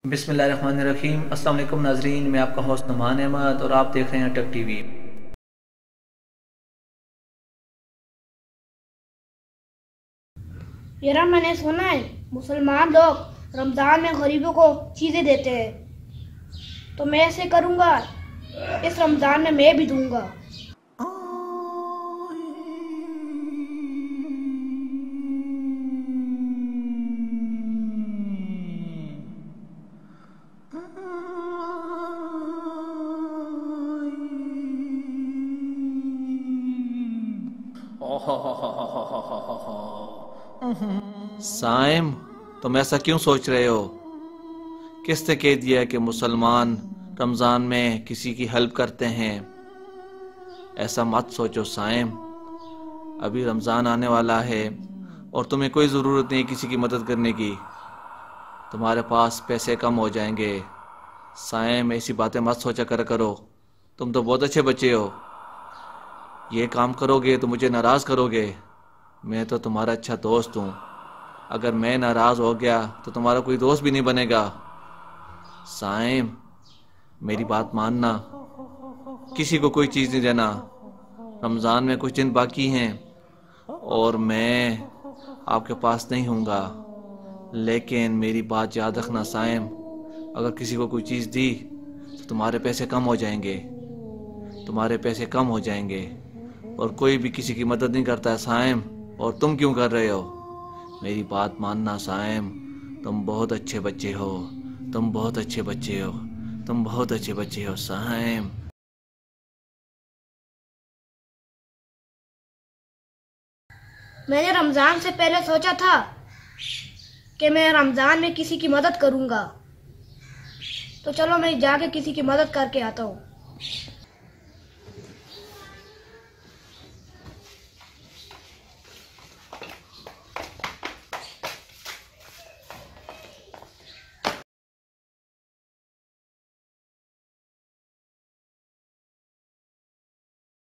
बिस्मिल्लाहिर्रहमानिर्रहीम। अस्सलाम वालेकुम नाजरीन, मैं आपका होस्ट नुमान अहमद और आप देख रहे हैं टेक टीवी। यार मैंने सुना है मुसलमान लोग रमज़ान में गरीबों को चीज़ें देते हैं, तो मैं ऐसे करूँगा, इस रमज़ान में मैं भी दूँगा। साइम, तुम ऐसा क्यों सोच रहे हो? किसने कह दिया कि मुसलमान रमज़ान में किसी की हेल्प करते हैं? ऐसा मत सोचो साइम, अभी रमज़ान आने वाला है और तुम्हें कोई ज़रूरत नहीं किसी की मदद करने की। तुम्हारे पास पैसे कम हो जाएंगे। साइम, ऐसी बातें मत सोचा करो। तुम तो बहुत अच्छे बच्चे हो। ये काम करोगे तो मुझे नाराज़ करोगे। मैं तो तुम्हारा अच्छा दोस्त हूँ। अगर मैं नाराज़ हो गया तो तुम्हारा कोई दोस्त भी नहीं बनेगा। साइम, मेरी बात मानना, किसी को कोई चीज़ नहीं देना। रमज़ान में कुछ दिन बाकी हैं और मैं आपके पास नहीं हूँगा, लेकिन मेरी बात याद रखना साइम, अगर किसी को कोई चीज़ दी तो तुम्हारे पैसे कम हो जाएंगे। तुम्हारे पैसे कम हो जाएंगे और कोई भी किसी की मदद नहीं करता है साइम। और तुम क्यों कर रहे हो? मेरी बात मानना साइम, तुम बहुत अच्छे बच्चे हो। तुम बहुत अच्छे बच्चे हो। तुम बहुत अच्छे बच्चे हो साइम। मैंने रमज़ान से पहले सोचा था कि मैं रमज़ान में किसी की मदद करूँगा, तो चलो मैं जाके किसी की मदद करके आता हूँ।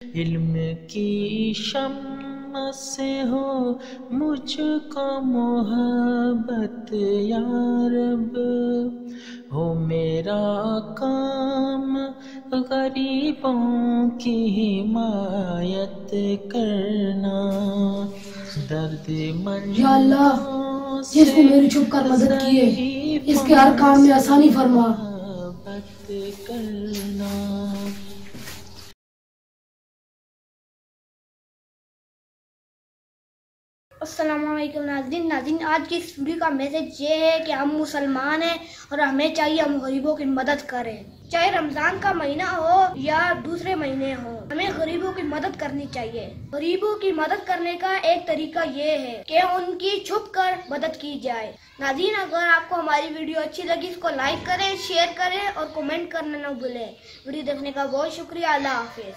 इल्म की शम्म से हो मुझको मोहब्बत या रब, हो मेरा काम गरीबों की हिमायत करना। दर्द या अल्लाह, जिसने मेरी छुप कर मदद की है, इसके हर काम में आसानी फरमा। करना। अस्सलामुअलैकुम नाज़रीन, आज की इस वीडियो का मैसेज ये है कि हम मुसलमान हैं और हमें चाहिए हम गरीबों की मदद करें। चाहे रमज़ान का महीना हो या दूसरे महीने हो, हमें गरीबों की मदद करनी चाहिए। गरीबों की मदद करने का एक तरीका ये है कि उनकी छुप कर मदद की जाए। नाज़रीन, अगर आपको हमारी वीडियो अच्छी लगी, इसको लाइक करें, शेयर करें और कमेंट करना न भूलें। वीडियो देखने का बहुत शुक्रिया। अल्लाह हाफिज़।